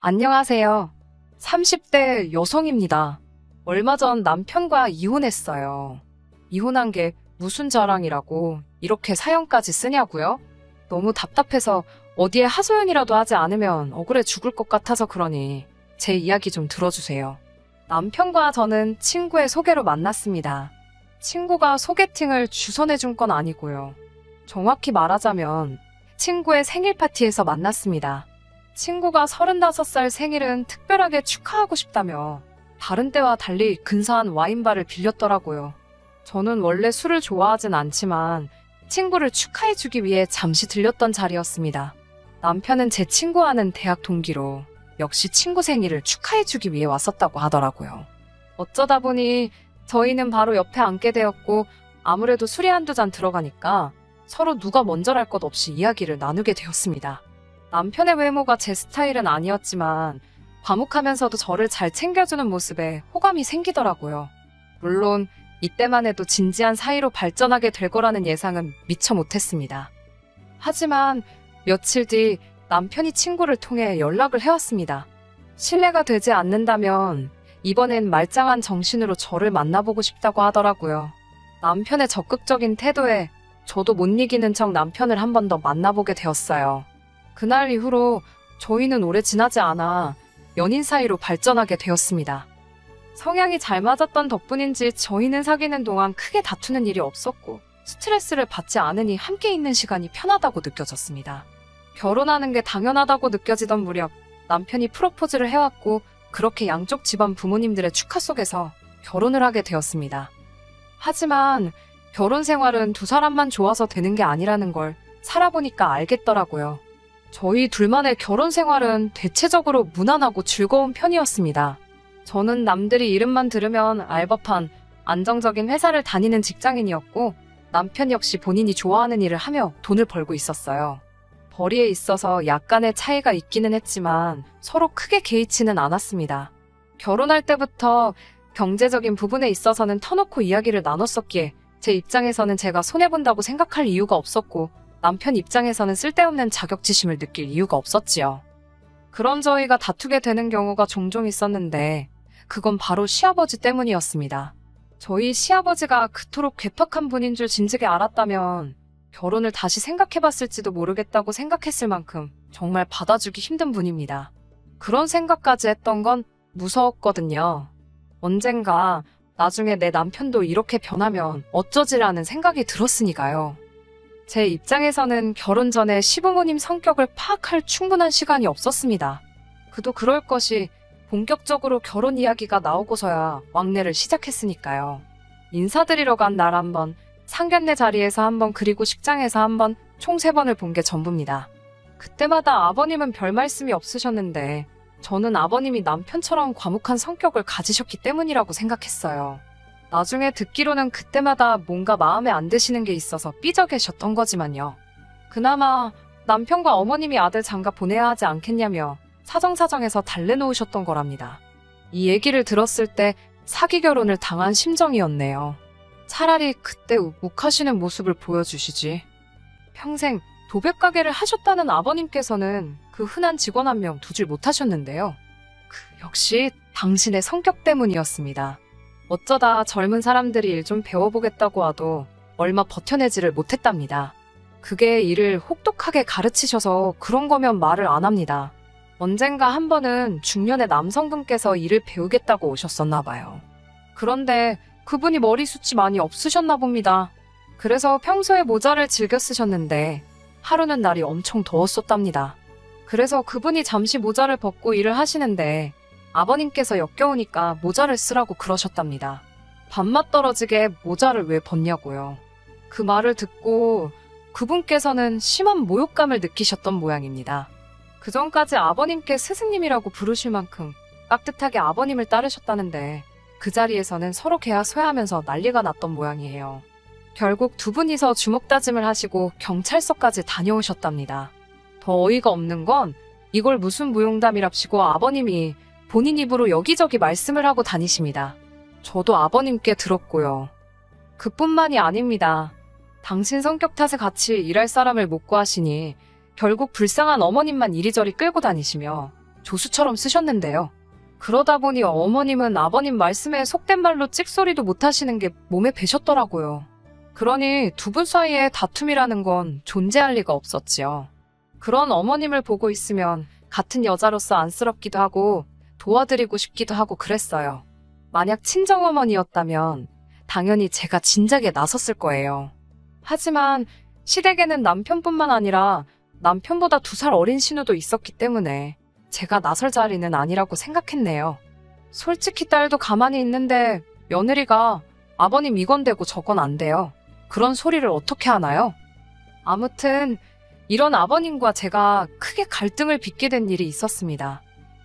안녕하세요. 30대 여성입니다. 얼마 전 남편과 이혼했어요. 이혼한 게 무슨 자랑이라고 이렇게 사연까지 쓰냐고요? 너무 답답해서 어디에 하소연이라도 하지 않으면 억울해 죽을 것 같아서 그러니 제 이야기 좀 들어주세요. 남편과 저는 친구의 소개로 만났습니다. 친구가 소개팅을 주선해준 건 아니고요. 정확히 말하자면 친구의 생일 파티에서 만났습니다. 친구가 35살 생일은 특별하게 축하하고 싶다며 다른 때와 달리 근사한 와인바를 빌렸더라고요. 저는 원래 술을 좋아하진 않지만 친구를 축하해주기 위해 잠시 들렸던 자리였습니다. 남편은 제 친구와는 대학 동기로 역시 친구 생일을 축하해주기 위해 왔었다고 하더라고요. 어쩌다 보니 저희는 바로 옆에 앉게 되었고 아무래도 술이 한두 잔 들어가니까 서로 누가 먼저랄 것 없이 이야기를 나누게 되었습니다. 남편의 외모가 제 스타일은 아니었지만 과묵하면서도 저를 잘 챙겨주는 모습에 호감이 생기더라고요. 물론 이때만 해도 진지한 사이로 발전하게 될 거라는 예상은 미처 못했습니다. 하지만 며칠 뒤 남편이 친구를 통해 연락을 해왔습니다. 신뢰가 되지 않는다면 이번엔 말짱한 정신으로 저를 만나보고 싶다고 하더라고요. 남편의 적극적인 태도에 저도 못 이기는 척 남편을 한 번 더 만나보게 되었어요. 그날 이후로 저희는 오래 지나지 않아 연인 사이로 발전하게 되었습니다. 성향이 잘 맞았던 덕분인지 저희는 사귀는 동안 크게 다투는 일이 없었고 스트레스를 받지 않으니 함께 있는 시간이 편하다고 느껴졌습니다. 결혼하는 게 당연하다고 느껴지던 무렵 남편이 프로포즈를 해왔고 그렇게 양쪽 집안 부모님들의 축하 속에서 결혼을 하게 되었습니다. 하지만 결혼 생활은 두 사람만 좋아서 되는 게 아니라는 걸 살아보니까 알겠더라고요. 저희 둘만의 결혼 생활은 대체적으로 무난하고 즐거운 편이었습니다. 저는 남들이 이름만 들으면 알 법한 안정적인 회사를 다니는 직장인이었고 남편 역시 본인이 좋아하는 일을 하며 돈을 벌고 있었어요. 벌이에 있어서 약간의 차이가 있기는 했지만 서로 크게 개의치는 않았습니다. 결혼할 때부터 경제적인 부분에 있어서는 터놓고 이야기를 나눴었기에 제 입장에서는 제가 손해본다고 생각할 이유가 없었고 남편 입장에서는 쓸데없는 자격지심을 느낄 이유가 없었지요. 그런 저희가 다투게 되는 경우가 종종 있었는데 그건 바로 시아버지 때문이었습니다. 저희 시아버지가 그토록 괴팍한 분인 줄 진즉에 알았다면 결혼을 다시 생각해봤을지도 모르겠다고 생각했을 만큼 정말 받아주기 힘든 분입니다. 그런 생각까지 했던 건 무서웠거든요. 언젠가 나중에 내 남편도 이렇게 변하면 어쩌지라는 생각이 들었으니까요. 제 입장에서는 결혼 전에 시부모님 성격을 파악할 충분한 시간이 없었습니다. 그도 그럴 것이 본격적으로 결혼 이야기가 나오고서야 왕래를 시작했으니까요. 인사드리러 간 날 한 번, 상견례 자리에서 한 번, 그리고 식장에서 한 번, 총 3번을 본 게 전부입니다. 그때마다 아버님은 별 말씀이 없으셨는데 저는 아버님이 남편처럼 과묵한 성격을 가지셨기 때문이라고 생각했어요. 나중에 듣기로는 그때마다 뭔가 마음에 안 드시는 게 있어서 삐져 계셨던 거지만요. 그나마 남편과 어머님이 아들 장가 보내야 하지 않겠냐며 사정사정해서 달래놓으셨던 거랍니다. 이 얘기를 들었을 때 사기 결혼을 당한 심정이었네요. 차라리 그때 욱하시는 모습을 보여주시지. 평생 도백가게를 하셨다는 아버님께서는 그 흔한 직원 한 명 두질 못하셨는데요. 역시 당신의 성격 때문이었습니다. 어쩌다 젊은 사람들이 일 좀 배워보겠다고 와도 얼마 버텨내지를 못했답니다. 그게 일을 혹독하게 가르치셔서 그런 거면 말을 안 합니다. 언젠가 한 번은 중년의 남성분께서 일을 배우겠다고 오셨었나 봐요. 그런데 그분이 머리숱이 많이 없으셨나 봅니다. 그래서 평소에 모자를 즐겨 쓰셨는데 하루는 날이 엄청 더웠었답니다. 그래서 그분이 잠시 모자를 벗고 일을 하시는데 아버님께서 역겨우니까 모자를 쓰라고 그러셨답니다. 밥맛 떨어지게 모자를 왜 벗냐고요. 그 말을 듣고 그분께서는 심한 모욕감을 느끼셨던 모양입니다. 그전까지 아버님께 스승님이라고 부르실 만큼 깍듯하게 아버님을 따르셨다는데 그 자리에서는 서로 개하소야하면서 난리가 났던 모양이에요. 결국 두 분이서 주먹다짐을 하시고 경찰서까지 다녀오셨답니다. 더 어이가 없는 건 이걸 무슨 무용담이랍시고 아버님이 본인 입으로 여기저기 말씀을 하고 다니십니다. 저도 아버님께 들었고요. 그뿐만이 아닙니다. 당신 성격 탓에 같이 일할 사람을 못 구하시니 결국 불쌍한 어머님만 이리저리 끌고 다니시며 조수처럼 쓰셨는데요. 그러다 보니 어머님은 아버님 말씀에 속된 말로 찍소리도 못하시는 게 몸에 배셨더라고요. 그러니 두 분 사이에 다툼이라는 건 존재할 리가 없었지요. 그런 어머님을 보고 있으면 같은 여자로서 안쓰럽기도 하고 도와드리고 싶기도 하고 그랬어요. 만약 친정어머니였다면 당연히 제가 진작에 나섰을 거예요. 하지만 시댁에는 남편뿐만 아니라 남편보다 2살 어린 신우도 있었기 때문에 제가 나설 자리는 아니라고 생각했네요. 솔직히 딸도 가만히 있는데 며느리가 아버님 이건 되고 저건 안 돼요. 그런 소리를 어떻게 하나요? 아무튼 이런 아버님과 제가 크게 갈등을 빚게 된 일이 있었습니다.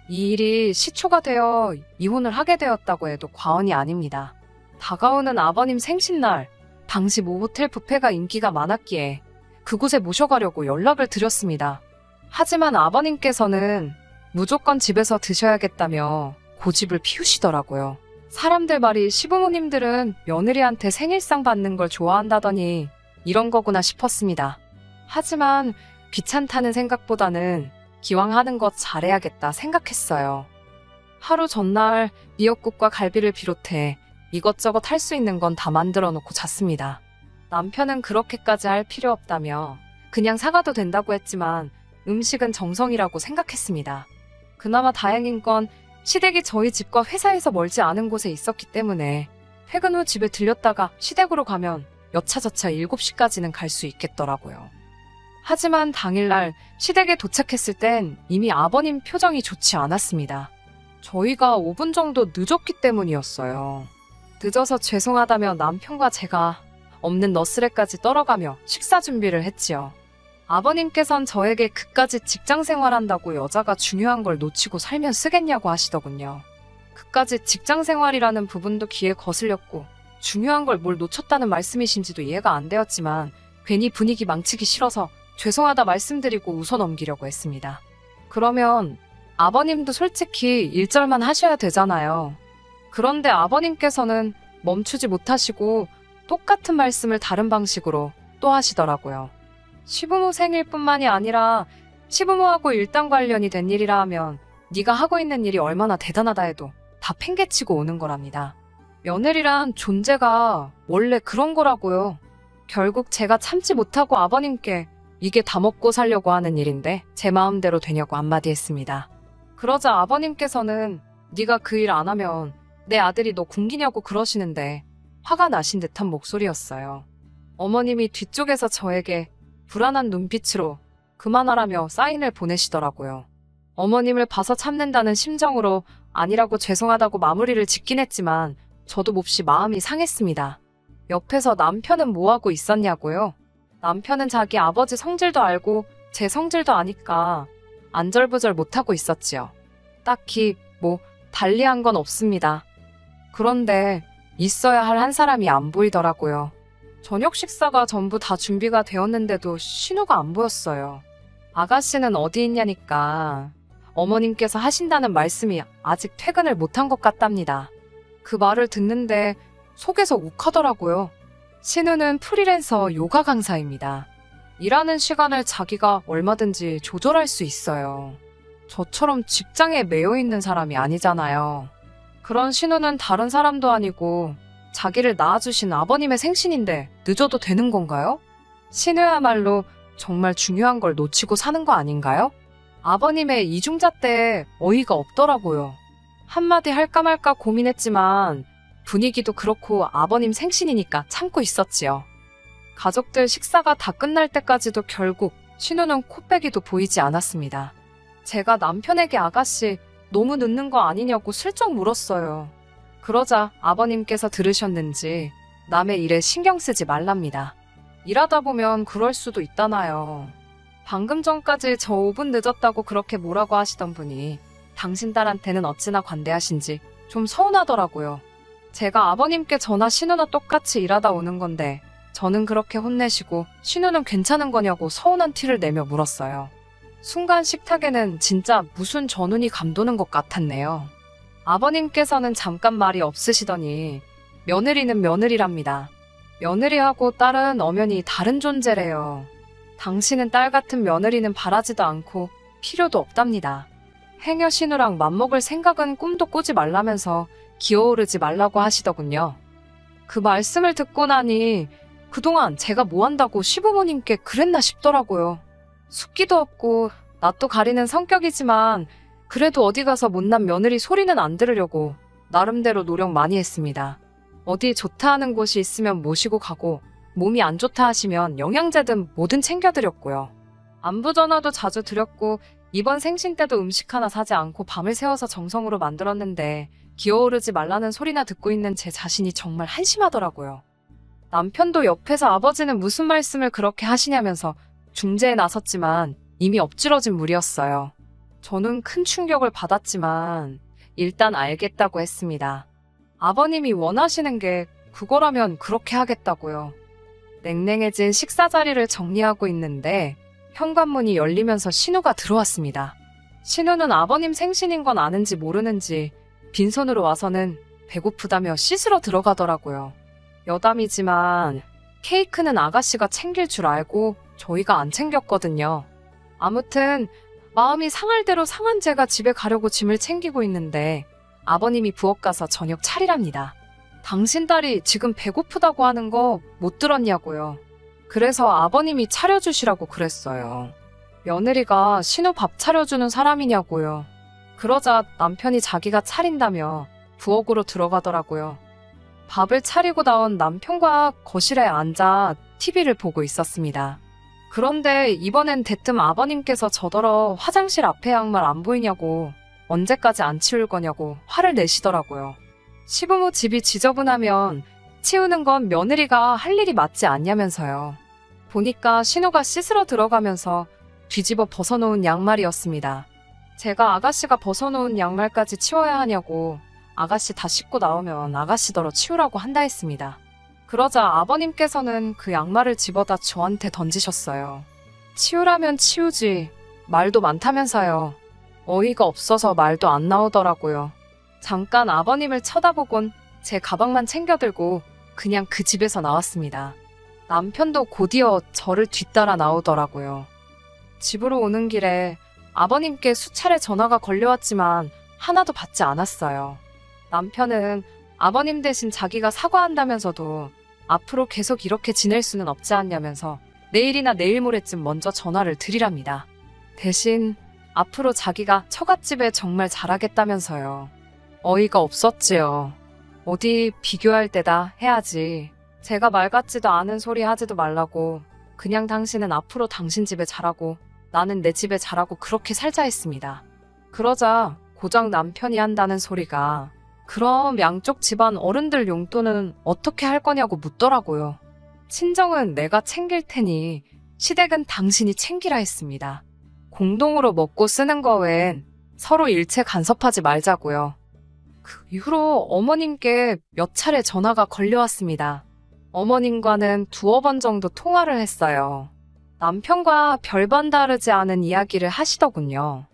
이 일이 시초가 되어 이혼을 하게 되었다고 해도 과언이 아닙니다. 다가오는 아버님 생신날, 당시 모 호텔 뷔페가 인기가 많았기에 그곳에 모셔가려고 연락을 드렸습니다. 하지만 아버님께서는 무조건 집에서 드셔야겠다며 고집을 피우시더라고요. 사람들 말이 시부모님들은 며느리한테 생일상 받는 걸 좋아한다더니 이런 거구나 싶었습니다. 하지만 귀찮다는 생각보다는 기왕 하는 것 잘해야겠다 생각했어요. 하루 전날 미역국과 갈비를 비롯해 이것저것 할 수 있는 건 다 만들어 놓고 잤습니다. 남편은 그렇게까지 할 필요 없다며 그냥 사가도 된다고 했지만 음식은 정성이라고 생각했습니다. 그나마 다행인 건 시댁이 저희 집과 회사에서 멀지 않은 곳에 있었기 때문에 퇴근 후 집에 들렸다가 시댁으로 가면 여차저차 7시까지는 갈 수 있겠더라고요. 하지만 당일날 시댁에 도착했을 땐 이미 아버님 표정이 좋지 않았습니다. 저희가 5분 정도 늦었기 때문이었어요. 늦어서 죄송하다며 남편과 제가 없는 너스레까지 떨어가며 식사 준비를 했지요. 아버님께선 저에게 그까짓 직장 생활한다고 여자가 중요한 걸 놓치고 살면 쓰겠냐고 하시더군요. 그까짓 직장 생활이라는 부분도 귀에 거슬렸고 중요한 걸 뭘 놓쳤다는 말씀이신지도 이해가 안 되었지만 괜히 분위기 망치기 싫어서 죄송하다 말씀드리고 웃어 넘기려고 했습니다. 그러면 아버님도 솔직히 1절만 하셔야 되잖아요. 그런데 아버님께서는 멈추지 못하시고 똑같은 말씀을 다른 방식으로 또 하시더라고요. 시부모 생일뿐만이 아니라 시부모하고 일당 관련이 된 일이라 하면 네가 하고 있는 일이 얼마나 대단하다 해도 다 팽개치고 오는 거랍니다. 며느리란 존재가 원래 그런 거라고요. 결국 제가 참지 못하고 아버님께 이게 다 먹고 살려고 하는 일인데 제 마음대로 되냐고 한마디 했습니다. 그러자 아버님께서는 네가 그 일 안 하면 내 아들이 너 굶기냐고 그러시는데 화가 나신 듯한 목소리였어요. 어머님이 뒤쪽에서 저에게 불안한 눈빛으로 그만하라며 사인을 보내시더라고요. 어머님을 봐서 참는다는 심정으로 아니라고 죄송하다고 마무리를 짓긴 했지만 저도 몹시 마음이 상했습니다. 옆에서 남편은 뭐하고 있었냐고요? 남편은 자기 아버지 성질도 알고 제 성질도 아니까 안절부절 못하고 있었지요. 딱히 달리한 건 없습니다. 그런데 있어야 할 한 사람이 안 보이더라고요. 저녁 식사가 전부 다 준비가 되었는데도 신우가 안 보였어요. 아가씨는 어디 있냐니까 어머님께서 하신다는 말씀이 아직 퇴근을 못한 것 같답니다. 그 말을 듣는데 속에서 욱하더라고요. 신우는 프리랜서 요가 강사입니다. 일하는 시간을 자기가 얼마든지 조절할 수 있어요. 저처럼 직장에 매여 있는 사람이 아니잖아요. 그런 신우는 다른 사람도 아니고 자기를 낳아주신 아버님의 생신인데 늦어도 되는 건가요? 신우야말로 정말 중요한 걸 놓치고 사는 거 아닌가요? 아버님의 이중자 때 어이가 없더라고요. 한마디 할까 말까 고민했지만 분위기도 그렇고 아버님 생신이니까 참고 있었지요. 가족들 식사가 다 끝날 때까지도 결국 신우는 코빼기도 보이지 않았습니다. 제가 남편에게 아가씨 너무 늦는 거 아니냐고 슬쩍 물었어요. 그러자 아버님께서 들으셨는지 남의 일에 신경 쓰지 말랍니다. 일하다 보면 그럴 수도 있다나요. 방금 전까지 저 5분 늦었다고 그렇게 뭐라고 하시던 분이 당신 딸한테는 어찌나 관대하신지 좀 서운하더라고요. 제가 아버님께 저나 신우나 똑같이 일하다 오는 건데 저는 그렇게 혼내시고 신우는 괜찮은 거냐고 서운한 티를 내며 물었어요. 순간 식탁에는 진짜 무슨 전운이 감도는 것 같았네요. 아버님께서는 잠깐 말이 없으시더니 며느리는 며느리랍니다. 며느리하고 딸은 엄연히 다른 존재래요. 당신은 딸 같은 며느리는 바라지도 않고 필요도 없답니다. 행여 신우랑 맘먹을 생각은 꿈도 꾸지 말라면서 기어오르지 말라고 하시더군요. 그 말씀을 듣고 나니 그동안 제가 뭐 한다고 시부모님께 그랬나 싶더라고요. 숫기도 없고 낯도 가리는 성격이지만 그래도 어디 가서 못난 며느리 소리는 안 들으려고 나름대로 노력 많이 했습니다. 어디 좋다 하는 곳이 있으면 모시고 가고 몸이 안 좋다 하시면 영양제든 뭐든 챙겨드렸고요. 안부 전화도 자주 드렸고 이번 생신 때도 음식 하나 사지 않고 밤을 새워서 정성으로 만들었는데 기어오르지 말라는 소리나 듣고 있는 제 자신이 정말 한심하더라고요. 남편도 옆에서 아버지는 무슨 말씀을 그렇게 하시냐면서 중재에 나섰지만 이미 엎질러진 물이었어요. 저는 큰 충격을 받았지만 일단 알겠다고 했습니다. 아버님이 원하시는 게 그거라면 그렇게 하겠다고요. 냉랭해진 식사 자리를 정리하고 있는데 현관문이 열리면서 신우가 들어왔습니다. 신우는 아버님 생신인 건 아는지 모르는지 빈손으로 와서는 배고프다며 씻으러 들어가더라고요. 여담이지만 케이크는 아가씨가 챙길 줄 알고 저희가 안 챙겼거든요. 아무튼 마음이 상할 대로 상한 제가 집에 가려고 짐을 챙기고 있는데 아버님이 부엌 가서 저녁 차리랍니다. 당신 딸이 지금 배고프다고 하는 거 못 들었냐고요. 그래서 아버님이 차려주시라고 그랬어요. 며느리가 신우 밥 차려주는 사람이냐고요. 그러자 남편이 자기가 차린다며 부엌으로 들어가더라고요. 밥을 차리고 나온 남편과 거실에 앉아 TV를 보고 있었습니다. 그런데 이번엔 대뜸 아버님께서 저더러 화장실 앞에 양말 안 보이냐고 언제까지 안 치울 거냐고 화를 내시더라고요. 시부모 집이 지저분하면 치우는 건 며느리가 할 일이 맞지 않냐면서요. 보니까 신우가 씻으러 들어가면서 뒤집어 벗어놓은 양말이었습니다. 제가 아가씨가 벗어놓은 양말까지 치워야 하냐고 아가씨 다 씻고 나오면 아가씨더러 치우라고 한다 했습니다. 그러자 아버님께서는 그 양말을 집어다 저한테 던지셨어요. 치우라면 치우지 말도 많다면서요. 어이가 없어서 말도 안 나오더라고요. 잠깐 아버님을 쳐다보곤 제 가방만 챙겨들고 그냥 그 집에서 나왔습니다. 남편도 곧이어 저를 뒤따라 나오더라고요. 집으로 오는 길에 아버님께 수차례 전화가 걸려왔지만 하나도 받지 않았어요. 남편은 아버님 대신 자기가 사과한다면서도 앞으로 계속 이렇게 지낼 수는 없지 않냐면서 내일이나 내일 모레쯤 먼저 전화를 드리랍니다. 대신 앞으로 자기가 처갓집에 정말 잘하겠다면서요. 어이가 없었지요. 어디 비교할 때다 해야지. 제가 말 같지도 않은 소리 하지도 말라고 그냥 당신은 앞으로 당신 집에 잘하고 나는 내 집에 잘하고 그렇게 살자 했습니다. 그러자 고작 남편이 한다는 소리가 그럼 양쪽 집안 어른들 용돈은 어떻게 할 거냐고 묻더라고요. 친정은 내가 챙길 테니 시댁은 당신이 챙기라 했습니다. 공동으로 먹고 쓰는 거 외엔 서로 일체 간섭하지 말자고요. 그 이후로 어머님께 몇 차례 전화가 걸려왔습니다. 어머님과는 두어 번 정도 통화를 했어요. 남편과 별반 다르지 않은 이야기를 하시더군요.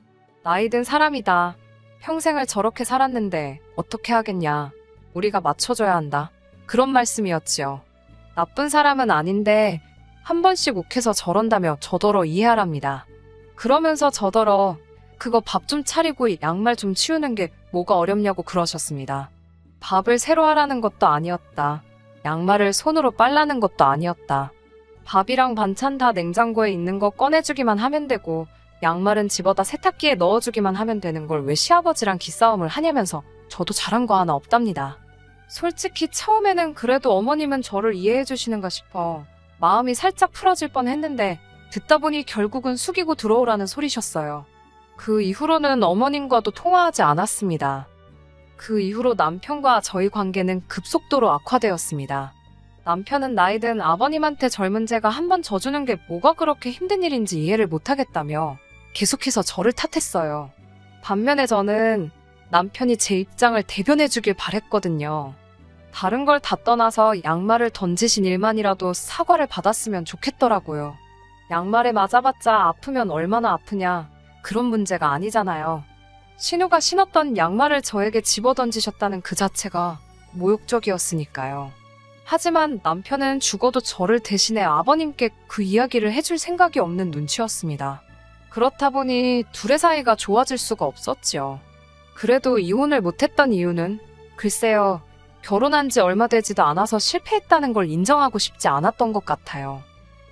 나이든 사람이다. 평생을 저렇게 살았는데 어떻게 하겠냐. 우리가 맞춰줘야 한다. 그런 말씀이었지요. 나쁜 사람은 아닌데 한 번씩 욱해서 저런다며 저더러 이해하랍니다. 그러면서 저더러 그거 밥 좀 차리고 양말 좀 치우는 게 뭐가 어렵냐고 그러셨습니다. 밥을 새로 하라는 것도 아니었다. 양말을 손으로 빨라는 것도 아니었다. 밥이랑 반찬 다 냉장고에 있는 거 꺼내주기만 하면 되고 양말은 집어다 세탁기에 넣어주기만 하면 되는 걸 왜 시아버지랑 기싸움을 하냐면서 저도 잘한 거 하나 없답니다. 솔직히 처음에는 그래도 어머님은 저를 이해해 주시는가 싶어 마음이 살짝 풀어질 뻔했는데 듣다 보니 결국은 숙이고 들어오라는 소리셨어요. 그 이후로는 어머님과도 통화하지 않았습니다. 그 이후로 남편과 저희 관계는 급속도로 악화되었습니다. 남편은 나이든 아버님한테 젊은 제가 한 번 져주는 게 뭐가 그렇게 힘든 일인지 이해를 못하겠다며 계속해서 저를 탓했어요. 반면에 저는 남편이 제 입장을 대변해주길 바랬거든요. 다른 걸 다 떠나서 양말을 던지신 일만이라도 사과를 받았으면 좋겠더라고요. 양말에 맞아봤자 아프면 얼마나 아프냐. 그런 문제가 아니잖아요. 신우가 신었던 양말을 저에게 집어던지셨다는 그 자체가 모욕적이었으니까요. 하지만 남편은 죽어도 저를 대신해 아버님께 그 이야기를 해줄 생각이 없는 눈치였습니다. 그렇다 보니 둘의 사이가 좋아질 수가 없었지요. 그래도 이혼을 못했던 이유는 글쎄요, 결혼한 지 얼마 되지도 않아서 실패했다는 걸 인정하고 싶지 않았던 것 같아요.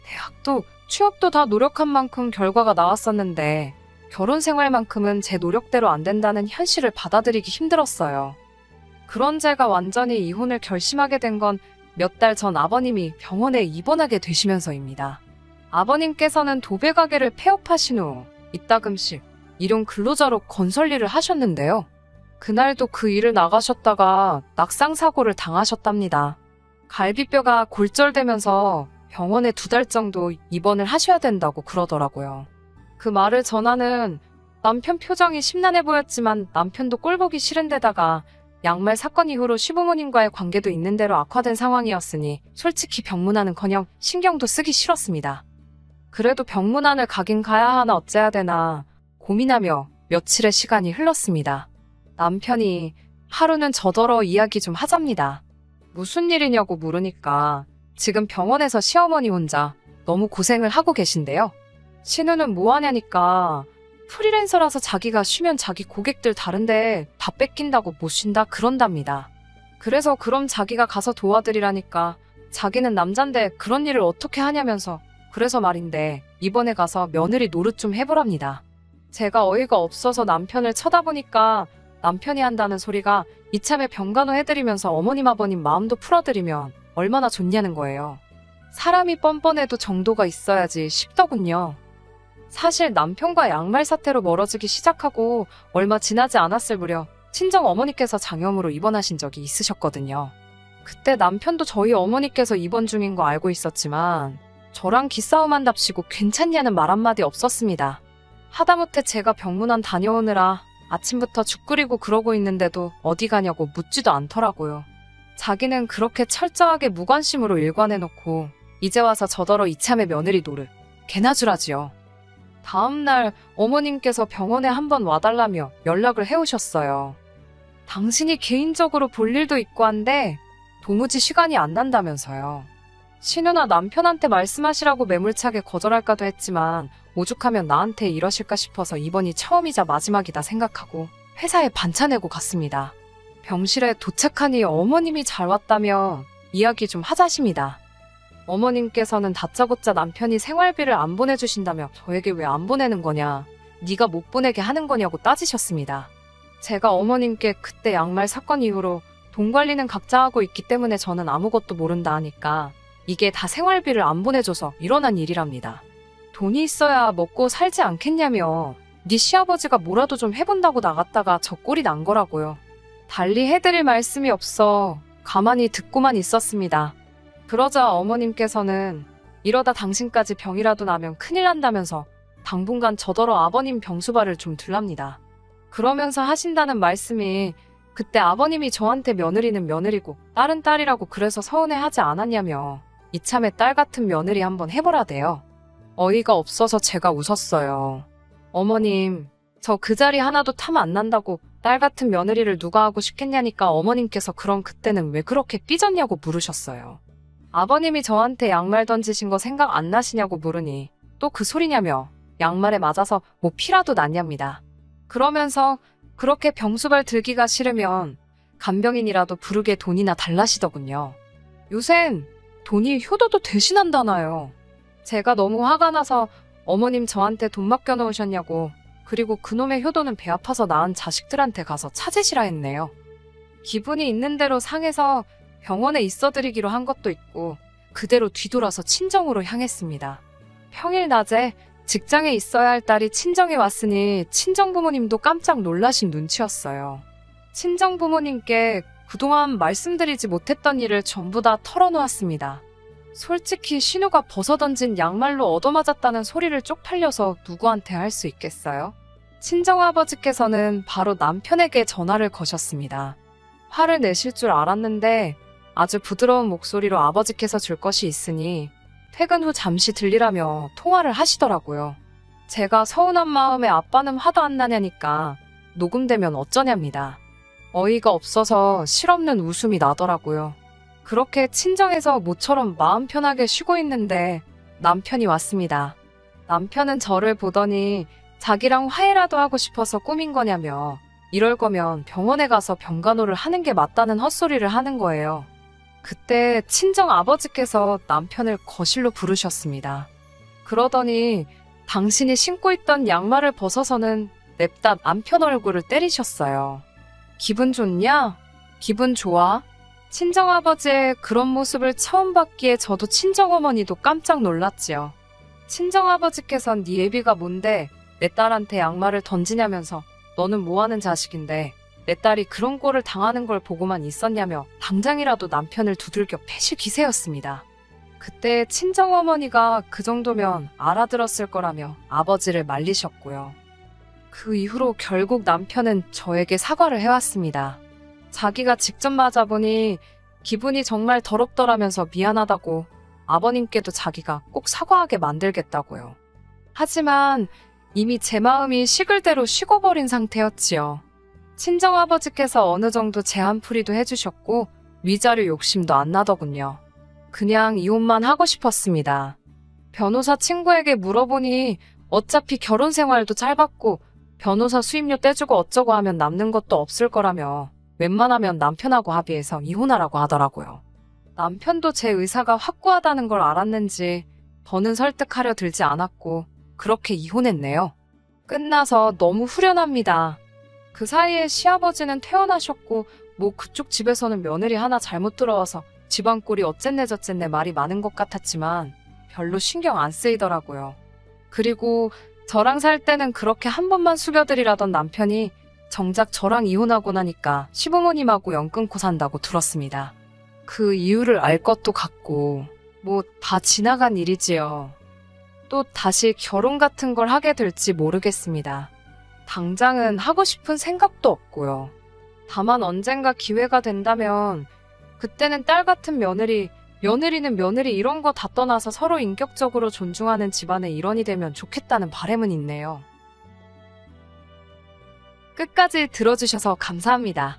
대학도 취업도 다 노력한 만큼 결과가 나왔었는데 결혼 생활만큼은 제 노력대로 안 된다는 현실을 받아들이기 힘들었어요. 그런 제가 완전히 이혼을 결심하게 된 건 몇 달 전 아버님이 병원에 입원하게 되시면서입니다. 아버님께서는 도배 가게를 폐업하신 후 이따금씩 일용 근로자로 건설 일을 하셨는데요. 그날도 그 일을 나가셨다가 낙상사고를 당하셨답니다. 갈비뼈가 골절되면서 병원에 2달 정도 입원을 하셔야 된다고 그러더라고요. 그 말을 전하는 남편 표정이 심란해 보였지만 남편도 꼴보기 싫은 데다가 양말 사건 이후로 시부모님과의 관계도 있는 대로 악화된 상황이었으니 솔직히 병문안은커녕 신경도 쓰기 싫었습니다. 그래도 병문안을 가긴 가야 하나 어째야 되나 고민하며 며칠의 시간이 흘렀습니다. 남편이 하루는 저더러 이야기 좀 하잡니다. 무슨 일이냐고 물으니까 지금 병원에서 시어머니 혼자 너무 고생을 하고 계신데요. 신우는 뭐 하냐니까 프리랜서라서 자기가 쉬면 자기 고객들 다른데 다 뺏긴다고 못 쉰다 그런답니다. 그래서 그럼 자기가 가서 도와드리라니까 자기는 남잔데 그런 일을 어떻게 하냐면서 그래서 말인데 이번에 가서 며느리 노릇 좀 해보랍니다. 제가 어이가 없어서 남편을 쳐다보니까 남편이 한다는 소리가 이참에 병간호 해드리면서 어머님 아버님 마음도 풀어드리면 얼마나 좋냐는 거예요. 사람이 뻔뻔해도 정도가 있어야지 싶더군요. 사실 남편과 양말 사태로 멀어지기 시작하고 얼마 지나지 않았을 무렵 친정 어머니께서 장염으로 입원하신 적이 있으셨거든요. 그때 남편도 저희 어머니께서 입원 중인 거 알고 있었지만 저랑 기싸움한답시고 괜찮냐는 말 한마디 없었습니다. 하다못해 제가 병문안 다녀오느라 아침부터 죽 끓이고 그러고 있는데도 어디 가냐고 묻지도 않더라고요. 자기는 그렇게 철저하게 무관심으로 일관해놓고 이제 와서 저더러 이참에 며느리 노릇 개나 주라지요. 다음날 어머님께서 병원에 한번 와달라며 연락을 해오셨어요. 당신이 개인적으로 볼 일도 있고 한데 도무지 시간이 안 난다면서요. 신우나 남편한테 말씀하시라고 매몰차게 거절할까도 했지만 오죽하면 나한테 이러실까 싶어서 이번이 처음이자 마지막이다 생각하고 회사에 반차 내고 갔습니다. 병실에 도착하니 어머님이 잘 왔다며 이야기 좀 하자십니다. 어머님께서는 다짜고짜 남편이 생활비를 안 보내주신다며 저에게 왜 안 보내는 거냐, 네가 못 보내게 하는 거냐고 따지셨습니다. 제가 어머님께 그때 양말 사건 이후로 돈 관리는 각자 하고 있기 때문에 저는 아무것도 모른다 하니까 이게 다 생활비를 안 보내줘서 일어난 일이랍니다. 돈이 있어야 먹고 살지 않겠냐며 네 시아버지가 뭐라도 좀 해본다고 나갔다가 저 꼴이 난 거라고요. 달리 해드릴 말씀이 없어 가만히 듣고만 있었습니다. 그러자 어머님께서는 이러다 당신까지 병이라도 나면 큰일 난다면서 당분간 저더러 아버님 병수발을 좀 들랍니다. 그러면서 하신다는 말씀이 그때 아버님이 저한테 며느리는 며느리고 딸은 딸이라고 그래서 서운해하지 않았냐며 이참에 딸 같은 며느리 한번 해보라대요. 어이가 없어서 제가 웃었어요. 어머님, 저 그 자리 하나도 탐 안 난다고 딸 같은 며느리를 누가 하고 싶겠냐니까 어머님께서 그럼 그때는 왜 그렇게 삐졌냐고 물으셨어요. 아버님이 저한테 양말 던지신 거 생각 안 나시냐고 물으니 또 그 소리냐며 양말에 맞아서 뭐 피라도 났냐입니다. 그러면서 그렇게 병수발 들기가 싫으면 간병인이라도 부르게 돈이나 달라시더군요. 요샌 돈이 효도도 대신한다나요. 제가 너무 화가 나서 어머님 저한테 돈 맡겨놓으셨냐고, 그리고 그놈의 효도는 배 아파서 낳은 자식들한테 가서 찾으시라 했네요. 기분이 있는 대로 상해서 병원에 있어드리기로 한 것도 있고 그대로 뒤돌아서 친정으로 향했습니다. 평일 낮에 직장에 있어야 할 딸이 친정에 왔으니 친정 부모님도 깜짝 놀라신 눈치였어요. 친정 부모님께 그동안 말씀드리지 못했던 일을 전부 다 털어놓았습니다. 솔직히 신우가 벗어던진 양말로 얻어맞았다는 소리를 쪽팔려서 누구한테 할 수 있겠어요? 친정아버지께서는 바로 남편에게 전화를 거셨습니다. 화를 내실 줄 알았는데 아주 부드러운 목소리로 아버지께서 줄 것이 있으니 퇴근 후 잠시 들리라며 통화를 하시더라고요. 제가 서운한 마음에 아빠는 화도 안 나냐니까 녹음되면 어쩌냐입니다. 어이가 없어서 실없는 웃음이 나더라고요. 그렇게 친정에서 모처럼 마음 편하게 쉬고 있는데 남편이 왔습니다. 남편은 저를 보더니 자기랑 화해라도 하고 싶어서 꾸민 거냐며 이럴 거면 병원에 가서 병간호를 하는 게 맞다는 헛소리를 하는 거예요. 그때 친정 아버지께서 남편을 거실로 부르셨습니다. 그러더니 당신이 신고 있던 양말을 벗어서는 냅다 남편 얼굴을 때리셨어요. 기분 좋냐? 기분 좋아? 친정아버지의 그런 모습을 처음 봤기에 저도 친정어머니도 깜짝 놀랐지요. 친정아버지께선 네 애비가 뭔데 내 딸한테 양말을 던지냐면서 너는 뭐하는 자식인데 내 딸이 그런 꼴을 당하는 걸 보고만 있었냐며 당장이라도 남편을 두들겨 패실 기세였습니다. 그때 친정어머니가 그 정도면 알아들었을 거라며 아버지를 말리셨고요. 그 이후로 결국 남편은 저에게 사과를 해왔습니다. 자기가 직접 맞아보니 기분이 정말 더럽더라면서 미안하다고 아버님께도 자기가 꼭 사과하게 만들겠다고요. 하지만 이미 제 마음이 식을 대로 식어버린 상태였지요. 친정아버지께서 어느 정도 제한풀이도 해주셨고 위자료 욕심도 안 나더군요. 그냥 이혼만 하고 싶었습니다. 변호사 친구에게 물어보니 어차피 결혼 생활도 짧았고 변호사 수임료 떼주고 어쩌고 하면 남는 것도 없을 거라며 웬만하면 남편하고 합의해서 이혼하라고 하더라고요. 남편도 제 의사가 확고하다는 걸 알았는지 더는 설득하려 들지 않았고 그렇게 이혼했네요. 끝나서 너무 후련합니다. 그 사이에 시아버지는 퇴원하셨고 뭐 그쪽 집에서는 며느리 하나 잘못 들어와서 집안 꼴이 어쨌네 저쨌네 말이 많은 것 같았지만 별로 신경 안 쓰이더라고요. 그리고 저랑 살 때는 그렇게 한 번만 숙여드리라던 남편이 정작 저랑 이혼하고 나니까 시부모님하고 연 끊고 산다고 들었습니다. 그 이유를 알 것도 같고 뭐 다 지나간 일이지요. 또 다시 결혼 같은 걸 하게 될지 모르겠습니다. 당장은 하고 싶은 생각도 없고요. 다만 언젠가 기회가 된다면 그때는 딸 같은 며느리, 며느리는 며느리 이런 거 다 떠나서 서로 인격적으로 존중하는 집안의 일원이 되면 좋겠다는 바람은 있네요. 끝까지 들어주셔서 감사합니다.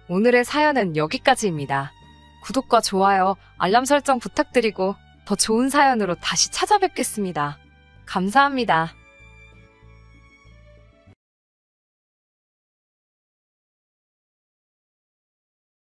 오늘의 사연은 여기까지입니다. 구독과 좋아요, 알람 설정 부탁드리고 더 좋은 사연으로 다시 찾아뵙겠습니다. 감사합니다.